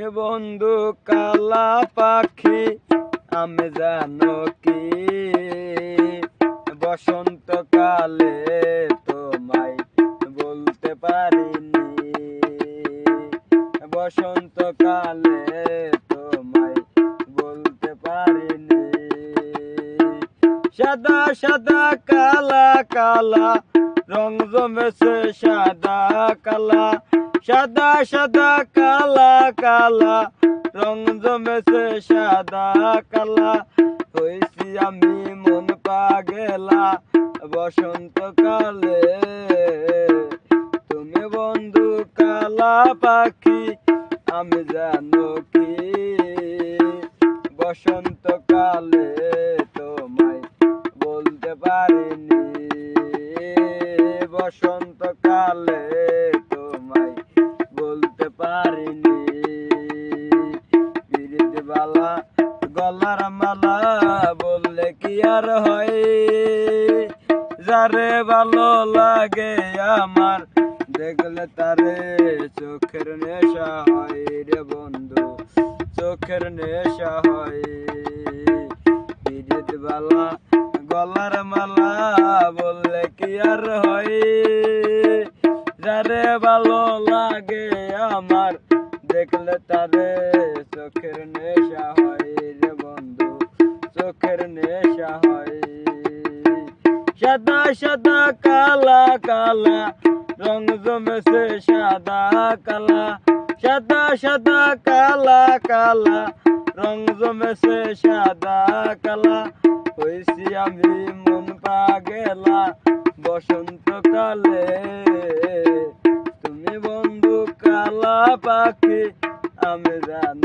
এ বন্ধু কালা পাখি আমি জানো কি বসন্তকালে তোমায় বলতে পারিনি, বসন্তকালে তোমায় বলতে পারিনি। সাদা সাদা কালা কালা রং জমেছে সাদা কালা, সাদা সাদা কালা কালা রং জমেছে সাদা কালা। হইছি আমি মন পাগেলা বসন্তকালে, তুমি বন্ধু কালা পাখি আমি জানো কি বসন্তকালে তোমায় বলতে পারিনি, বসন্তকালে তোমায় বলতে পারিনি। পিরিত বালা গলার মালা বললে কি আর হয়, যারে ভালো লাগে আমার দেখলে তারে চোখের নেশা হয় রে বন্ধু, চোখের নেশা হয়। পিরিত বালা গলার মালা বললে কি আর হয়, যারে ভালো লাগে আমার দেখলে তারে চোখের নেশা হয় রে বন্ধু, চোখের নেশা হয়। সাদা সাদা কালা কালা রং জমেছে সাদা কালা, সাদা সাদা কালা কালা রং জমেছে সাদা কালা। হইছি আমি মন পাগেলা বসন্তকালে, তুমি বন্ধু কালা পাখি আমি জানো